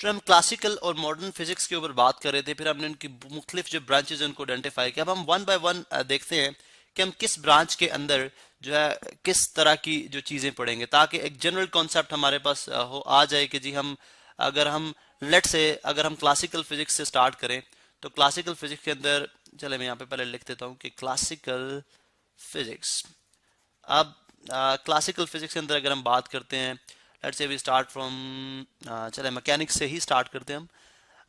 हम क्लासिकल और modern physics के ऊपर बात कर रहे थे, फिर हमने उनकी मुख्तलिफ जो ब्रांचेज हैं उनको आइडेंटिफाई किया। अब हम वन बाय वन देखते हैं कि हम किस ब्रांच के अंदर जो है किस तरह की जो चीज़ें पढ़ेंगे, ताकि एक जनरल कॉन्सेप्ट हमारे पास हो आ जाए कि जी हम अगर हम लेट से अगर हम क्लासिकल फिजिक्स से स्टार्ट करें तो क्लासिकल फिजिक्स के अंदर, चले मैं यहाँ पे पहले लिख देता हूँ कि क्लासिकल फिजिक्स। अब क्लासिकल फिजिक्स के अंदर अगर हम बात करते हैं, let's say we start from, चले मैकेनिक्स से ही स्टार्ट करते हैं हम।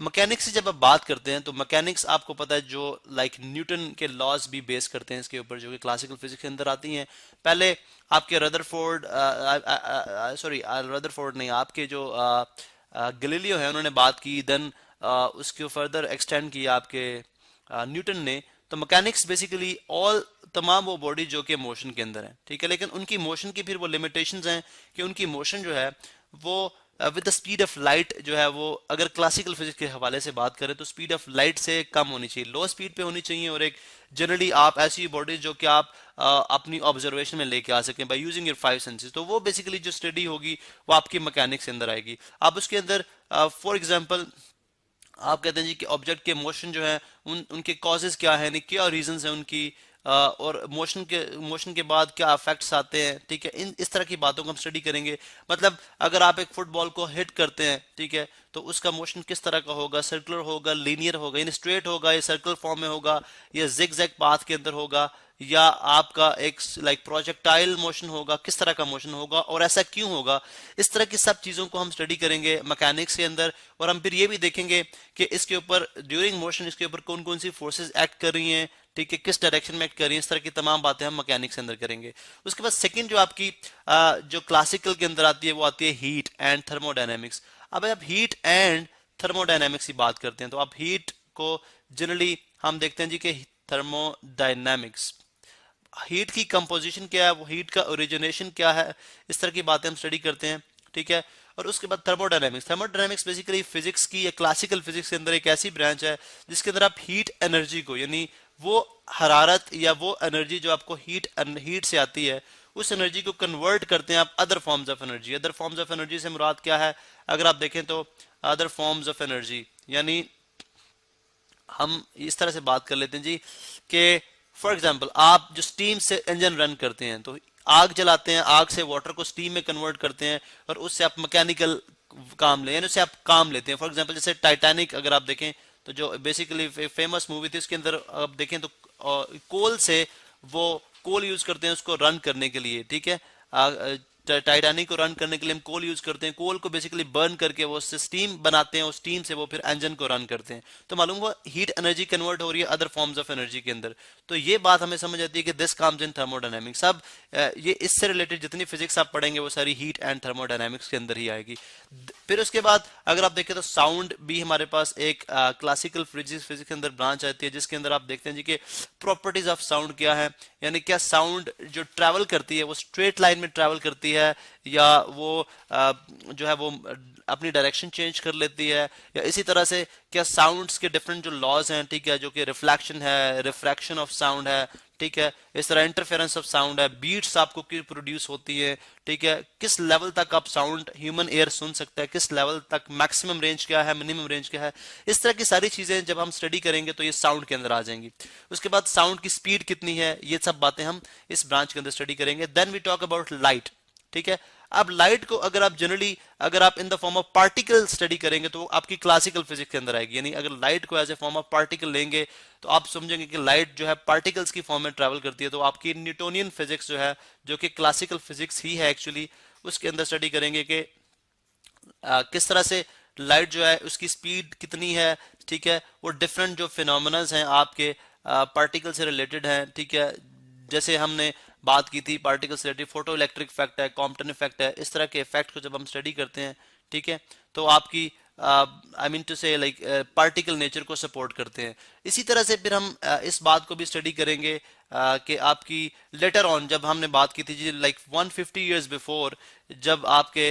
मैकेनिक्स से जब आप बात करते हैं तो मैकेनिक्स आपको पता है जो लाइक न्यूटन के लॉज भी बेस करते हैं इसके ऊपर, जो कि क्लासिकल फिजिक्स के अंदर आती हैं। पहले आपके रदरफोर्ड, सॉरी रदरफोर्ड नहीं, आपके जो गैलीलियो है उन्होंने बात की, देन उसको फर्दर एक्सटेंड किया आपके न्यूटन ने। तो मैकेनिक्स बेसिकली ऑल तमाम वो बॉडी जो कि मोशन के अंदर है, ठीक है, लेकिन उनकी मोशन की फिर वो लिमिटेशंस हैं कि उनकी मोशन जो है वो with the speed of light जो है वो, अगर क्लासिकल फिजिक्स के हवाले से बात करें तो स्पीड ऑफ लाइट से कम होनी चाहिए, लो स्पीड पे होनी चाहिए। और एक जनरली आप ऐसी बॉडीज जो कि आप अपनी ऑब्जर्वेशन में लेके आ सकें by using your five senses, तो वो बेसिकली जो स्टडी होगी वो आपकी मैकेनिक्स के अंदर आएगी। आप उसके अंदर फॉर एग्जांपल आप कहते हैं जी कि ऑब्जेक्ट के मोशन जो है उनके कॉजेज क्या है, यानी क्या रीजंस हैं उनकी, और मोशन के बाद क्या इफेक्ट्स आते हैं, ठीक है, इन इस तरह की बातों को हम स्टडी करेंगे। मतलब अगर आप एक फुटबॉल को हिट करते हैं, ठीक है, तो उसका मोशन किस तरह का होगा, सर्कुलर होगा, लीनियर होगा, यानी स्ट्रेट होगा, या सर्कल फॉर्म में होगा, या जिग जैग पाथ के अंदर होगा, या आपका एक लाइक प्रोजेक्टाइल मोशन होगा, किस तरह का मोशन होगा और ऐसा क्यों होगा। इस तरह की सब चीज़ों को हम स्टडी करेंगे मैकेनिक्स के अंदर। और हम फिर ये भी देखेंगे कि इसके ऊपर ड्यूरिंग मोशन इसके ऊपर कौन कौन सी फोर्सेस एक्ट कर रही हैं, ठीक है, किस डायरेक्शन में एक्ट कर रही हैं, इस तरह की तमाम बातें हम मैकेनिक्स के अंदर करेंगे। उसके बाद सेकंड जो आपकी जो क्लासिकल के अंदर आती है वो आती है हीट एंड थर्मोडायनेमिक्स। अब आप हीट एंड थर्मोडायनेमिक्स की बात करते हैं तो आप हीट को जनरली हम देखते हैं जी कि थर्मोडायनेमिक्स, हीट की कंपोजिशन क्या है, वो हीट का ओरिजिनेशन क्या है, इस तरह की बातें हम स्टडी करते हैं, ठीक है। और उसके बाद थर्मोडायनेमिक्स। थर्मोडायनेमिक्स बेसिकली फिजिक्स की या क्लासिकल फिजिक्स के अंदर एक ऐसी ब्रांच है जिसके अंदर आप हीट एनर्जी को, यानी वो हरारत या वो एनर्जी जो आपको हीट से आती है, उस एनर्जी को कन्वर्ट करते हैं आप other forms of energy. Other forms of energy से मुराद क्या है, अगर आप देखें तो अदर फॉर्म्स ऑफ एनर्जी यानी हम इस तरह से बात कर लेते हैं जी कि फॉर एग्जांपल आप जो स्टीम से इंजन रन करते हैं तो आग जलाते हैं, आग से वाटर को स्टीम में कन्वर्ट करते हैं और उससे आप मैकेनिकल काम ले, यानी उससे आप काम लेते हैं। फॉर एग्जांपल जैसे टाइटैनिक अगर आप देखें तो जो बेसिकली फेमस मूवी थी उसके अंदर आप देखें तो कोल से वो कोल यूज करते हैं उसको रन करने के लिए, ठीक है। टाइटैनिक को रन करने के लिए हम कोल यूज करते हैं, कोल को बेसिकली बर्न करके वो उससे स्टीम बनाते हैं, उस स्टीम से वो फिर इंजन को रन करते हैं। तो मालूम हुआ हीट एनर्जी कन्वर्ट हो रही है अदर फॉर्म्स ऑफ एनर्जी के अंदर। तो ये बात हमें समझ आती है कि दिस कम्स इन थर्मोडायनेमिक्स। अब ये इससे रिलेटेड जितनी फिजिक्स आप पढ़ेंगे वो सारी हीट एंड थर्मोडायनेमिक्स के अंदर ही आएगी। फिर उसके बाद अगर आप देखें तो साउंड भी हमारे पास एक क्लासिकल फिजिक्स के अंदर ब्रांच आती है, जिसके अंदर आप देखते हैं जी कि प्रॉपर्टीज ऑफ साउंड क्या है, यानी क्या साउंड जो ट्रैवल करती है वो स्ट्रेट लाइन में ट्रैवल करती है या वो जो है वो अपनी डायरेक्शन चेंज कर लेती है, या इसी तरह से क्या साउंड्स के डिफरेंट जो लॉज हैं, ठीक है, जो कि रिफ्लेक्शन है, रिफ्रैक्शन ऑफ साउंड है, ठीक है, इस तरह इंटरफेरेंस ऑफ साउंड है, बीट्स आपको क्यों प्रोड्यूस होती है, ठीक है, किस लेवल तक आप साउंड ह्यूमन एयर सुन सकता है, किस लेवल तक मैक्सिमम रेंज क्या है, मिनिमम रेंज क्या है, इस तरह की सारी चीजें जब हम स्टडी करेंगे तो ये साउंड के अंदर आ जाएंगी। उसके बाद साउंड की स्पीड कितनी है, ये सब बातें हम इस ब्रांच के अंदर स्टडी करेंगे। Then we talk about light, ठीक है। अब लाइट को अगर आप जनरली अगर आप in the form of particle study करेंगे तो आपकी क्लासिकल फिजिक्स के अंदर आएगी, यानी अगर लाइट को as a form of particle लेंगे तो आप समझेंगे कि लाइट जो है पार्टिकल्स की फॉर्म में ट्रैवल करती है। तो आपकी न्यूटोनियन फिजिक्स जो है, जो कि क्लासिकल फिजिक्स ही है एक्चुअली, उसके अंदर स्टडी करेंगे कि किस तरह से लाइट जो है उसकी स्पीड कितनी है, ठीक है, वो डिफरेंट जो फिनोमिनाज हैं आपके पार्टिकल से रिलेटेड हैं, ठीक है। जैसे हमने बात की थी पार्टिकल से रिलेटेड फोटो इलेक्ट्रिक इफेक्ट है, कॉम्पटन इफेक्ट है, इस तरह के इफेक्ट को जब हम स्टडी करते हैं, ठीक है, तो आपकी आई मीन टू से लाइक पार्टिकल नेचर को सपोर्ट करते हैं। इसी तरह से फिर हम इस बात को भी स्टडी करेंगे कि आपकी लेटर ऑन जब हमने बात की थी जी लाइक 150 इयर्स बिफोर, जब आपके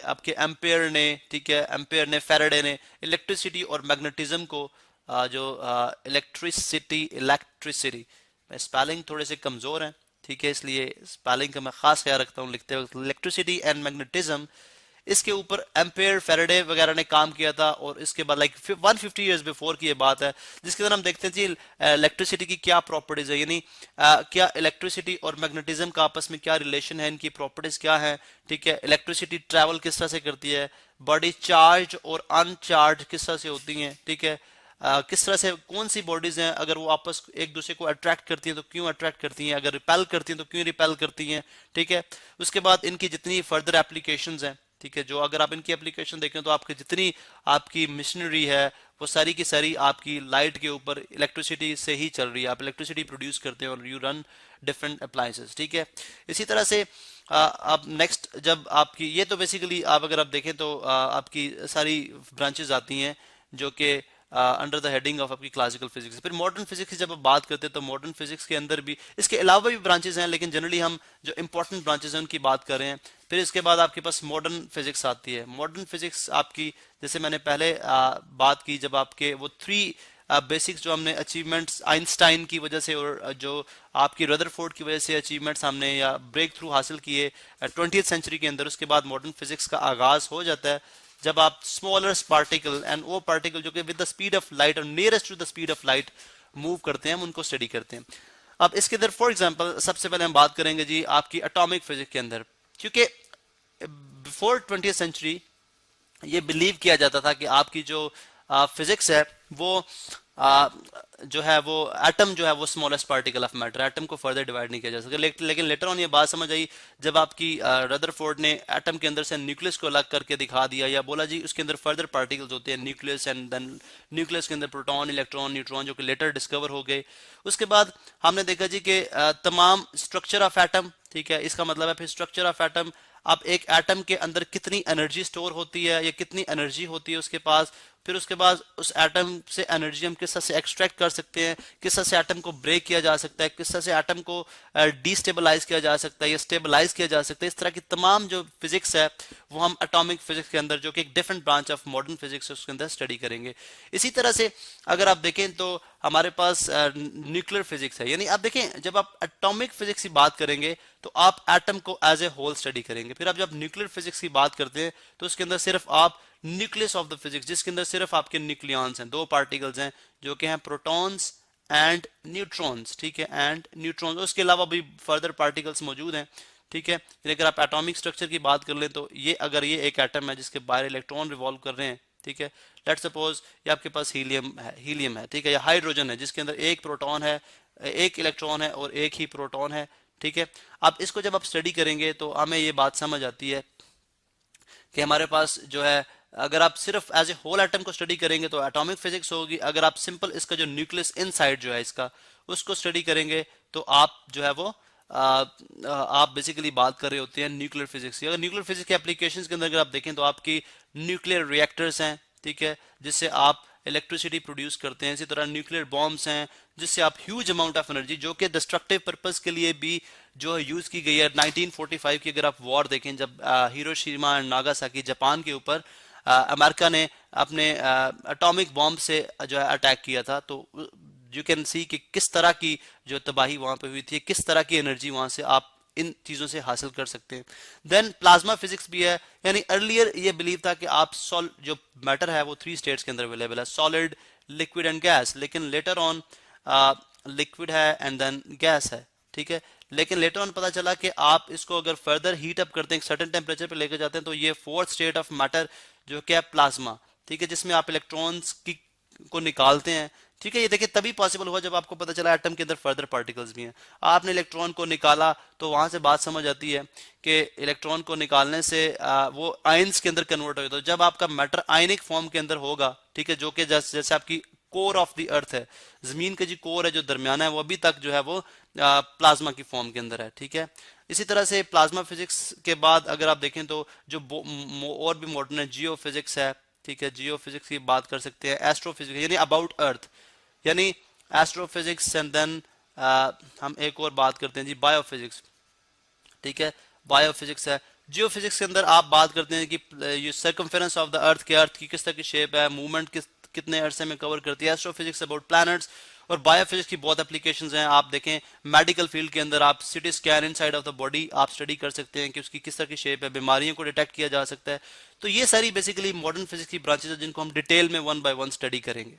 आपके एम्पेयर ने, ठीक है, एम्पेयर ने, फेराडे ने इलेक्ट्रिसिटी और मैग्नेटिज्म को जो इलेक्ट्रिसिटी स्पेलिंग थोड़े से कमजोर हैं, ठीक है, इसलिए स्पेलिंग का मैं खास ख्याल रखता हूँ लिखते वक्त। इलेक्ट्रिसिटी एंड मैग्नेटिज्म इसके ऊपर एम्पेयर फेरेडे वगैरह ने काम किया था, और इसके बाद लाइक 150 ईयर्स बिफोर की ये बात है, जिसके अंदर हम देखते हैं जी इलेक्ट्रिसिटी की क्या प्रॉपर्टीज है, यानी क्या इलेक्ट्रिसिटी और मैग्नेटिज्म का आपस में क्या रिलेशन है, इनकी प्रॉपर्टीज क्या है, ठीक है, इलेक्ट्रिसिटी ट्रैवल किस तरह से करती है, बॉडी चार्ज और अनचार्ज किस तरह से होती हैं, ठीक है, किस तरह से कौन सी बॉडीज हैं, अगर वो आपस एक दूसरे को अट्रैक्ट करती हैं तो क्यों अट्रैक्ट करती हैं, अगर रिपेल करती हैं तो क्यों रिपेल करती हैं, ठीक है। उसके बाद इनकी जितनी फर्दर एप्लीकेशंस हैं, ठीक है, जो अगर आप इनकी एप्लीकेशन देखें तो आपकी जितनी आपकी मशीनरी है वो सारी की सारी आपकी लाइट के ऊपर इलेक्ट्रिसिटी से ही चल रही है, आप इलेक्ट्रिसिटी प्रोड्यूस करते हैं और यू रन डिफरेंट अप्लायंसेस, ठीक है। इसी तरह से अब नेक्स्ट जब आपकी ये तो बेसिकली आप अगर आप देखें तो आपकी सारी ब्रांचेस आती हैं जो कि अंडर द हेडिंग ऑफ आपकी क्लासिकल फिजिक्स। फिर मॉडर्न फिजिक्स की जब आप बात करते हैं तो मॉडर्न फिजिक्स के अंदर भी इसके अलावा भी ब्रांचेस हैं, लेकिन जनरली हम जो इंपॉर्टेंट ब्रांचेस हैं उनकी बात कर रहे हैं। फिर इसके बाद आपके पास मॉडर्न फिजिक्स आती है। मॉडर्न फिजिक्स आपकी, जैसे मैंने पहले बात की, जब आपके वो 3 बेसिक्स जो हमने अचीवमेंट्स आइंस्टाइन की वजह से और जो आपकी रदरफोर्ड की वजह से अचीवमेंट्स हमने या ब्रेक थ्रू हासिल किए 20th सेंचुरी के अंदर, उसके बाद मॉडर्न फिजिक्स का आगाज हो जाता है जब आप स्मॉलर पार्टिकल एंड वो पार्टिकल जो कि with the speed of light और nearest to the speed of light move करते हैं, हम उनको स्टडी करते हैं। अब इसके अंदर फॉर एग्जांपल सबसे पहले हम बात करेंगे जी आपकी एटॉमिक फिजिक्स के अंदर, क्योंकि बिफोर 20th सेंचुरी ये बिलीव किया जाता था कि आपकी जो फिजिक्स है वो जो है वो एटम जो है वो smallest particle of matter, atom को फर्दर डिवाइड नहीं किया जा सकता। लेकिन लेटर ऑन ये बात समझ आई जब आपकी रदरफोर्ड ने एटम के अंदर से न्यूक्लियस को अलग करके दिखा दिया, या बोला जी उसके अंदर फर्दर पार्टिकल्स होते हैं, न्यूक्लियस एंड देन न्यूक्लियस के अंदर प्रोटॉन, इलेक्ट्रॉन, न्यूट्रॉन, जो कि लेटर डिस्कवर हो गए। उसके बाद हमने देखा जी कि तमाम स्ट्रक्चर ऑफ एटम, ठीक है, इसका मतलब है फिर स्ट्रक्चर ऑफ एटम, अब एक एटम के अंदर कितनी एनर्जी स्टोर होती है या कितनी एनर्जी होती है उसके पास, फिर उसके बाद उस एटम से एनर्जी हम किस तरह से एक्सट्रैक्ट कर सकते हैं, किस तरह से एटम को ब्रेक किया जा सकता है, किस तरह से एटम को डिस्टेबलाइज किया जा सकता है या स्टेबलाइज किया जा सकता है। इस तरह की तमाम जो फिजिक्स है वो हम एटॉमिक फिजिक्स के अंदर, जो कि एक different branch of modern physics है, उसके अंदर स्टडी करेंगे। इसी तरह से अगर आप देखें तो हमारे पास न्यूक्लियर फिजिक्स है, यानी आप देखें जब आप एटॉमिक फिजिक्स की बात करेंगे तो आप एटम को एज ए होल स्टडी करेंगे। फिर आप जब न्यूक्लियर फिजिक्स की बात करते हैं तो उसके अंदर सिर्फ आप न्यूक्लियस ऑफ द फिजिक्स, जिसके अंदर सिर्फ आपके न्यूक्लियॉन्स हैं, 2 पार्टिकल्स हैं जो कि हैं प्रोटॉन्स एंड न्यूट्रॉन्स, ठीक है, एंड न्यूट्रॉन्स। उसके अलावा भी फर्दर पार्टिकल्स मौजूद हैं, ठीक है। अगर आप एटॉमिक स्ट्रक्चर की बात कर लें तो ये अगर ये एक एटम है जिसके बाहर इलेक्ट्रॉन रिवॉल्व कर रहे हैं, ठीक है, लेट्स सपोज ये आपके पास हीलियम है, ठीक है, या हाइड्रोजन है जिसके अंदर एक प्रोटॉन है, एक इलेक्ट्रॉन है और एक ही प्रोटॉन है, ठीक है। अब इसको जब आप स्टडी करेंगे तो हमें ये बात समझ आती है कि हमारे पास जो है, अगर आप सिर्फ एज ए होल एटम को स्टडी करेंगे तो एटॉमिक फिजिक्स होगी, अगर आप सिंपल इसका जो न्यूक्लियस इनसाइड जो है इसका उसको स्टडी करेंगे तो आप जो है वो आप बेसिकली बात कर रहे होते हैं न्यूक्लियर फिजिक्स की। अगर न्यूक्लियर फिजिक्स के एप्लीकेशंस के अंदर अगर आप देखें तो आपकी न्यूक्लियर रिएक्टर्स हैं, ठीक है, जिससे आप इलेक्ट्रिसिटी प्रोड्यूस करते हैं। इसी तरह न्यूक्लियर बॉम्ब्स हैं जिससे आप ह्यूज अमाउंट ऑफ एनर्जी, जो कि डिस्ट्रक्टिव पर्पस के लिए भी जो है यूज की गई है। 1945 की अगर आप वॉर देखें, जब हिरोशिमा एंड नागासाकी जापान के ऊपर अमेरिका ने अपने एटॉमिक बॉम्ब से जो है अटैक किया था, तो यू कैन सी कि किस तरह की जो तबाही वहां पे हुई थी, किस तरह की एनर्जी वहां से आप इन चीजों से हासिल कर सकते हैं। देन प्लाज्मा फिजिक्स भी है, यानी अर्लियर ये बिलीव था कि आप जो मैटर है वो 3 स्टेट्स के अंदर अवेलेबल है, सॉलिड, लिक्विड एंड गैस, लेकिन लेटर ऑन लिक्विड है एंड देन गैस है, ठीक है। लेकिन लेटर ऑन पता चला कि आप इसको अगर फर्दर हीट अप करते हैं, एक सर्टेन टेम्परेचर पे लेकर जाते हैं, तो ये 4th स्टेट ऑफ मैटर जो क्या है प्लाज्मा, ठीक है, जिसमें आप इलेक्ट्रॉन्स की को निकालते हैं, ठीक है। ये देखिए तभी पॉसिबल हुआ जब आपको पता चला एटम के अंदर फर्दर पार्टिकल्स भी हैं। आपने इलेक्ट्रॉन को निकाला तो वहां से बात समझ आती है कि इलेक्ट्रॉन को निकालने से वो आयंस के अंदर कन्वर्ट हो जाता है। जब आपका मैटर आयनिक फॉर्म के अंदर होगा, ठीक है, जो कि जैसे आपकी कोर ऑफ द अर्थ है, जमीन के जो कोर है, जो दरमियाना है, वो अभी तक जो है वो प्लाज्मा की फॉर्म के अंदर है, ठीक है। इसी तरह से प्लाज्मा फिजिक्स के बाद अगर आप देखें तो जो और भी मॉडर्न है, जियो फिजिक्स है, ठीक है, जियो फिजिक्स की बात कर सकते हैं। एस्ट्रोफिजिक्स यानी अबाउट अर्थ, यानी एस्ट्रोफिजिक्स एंड देन हम एक और बात करते हैं जी बायोफिजिक्स, ठीक है, बायोफिजिक्स है। जियोफिजिक्स के अंदर आप बात करते हैं कि ये सर्कमफेरेंस ऑफ द अर्थ की किस तरह की शेप है, मूवमेंट कितने अरसे में कवर करती है। एस्ट्रोफिजिक्स अबाउट प्लैनेट्स, और बायोफिजिक्स की बहुत एप्लीकेशंस हैं। आप देखें मेडिकल फील्ड के अंदर आप CT scan inside of the body आप स्टडी कर सकते हैं कि उसकी किस तरह की शेप है, बीमारियों को डिटेक्ट किया जा सकता है। तो ये सारी बेसिकली मॉडर्न फिजिक्स की ब्रांचेस हैं जिनको हम डिटेल में वन बाय वन स्टडी करेंगे।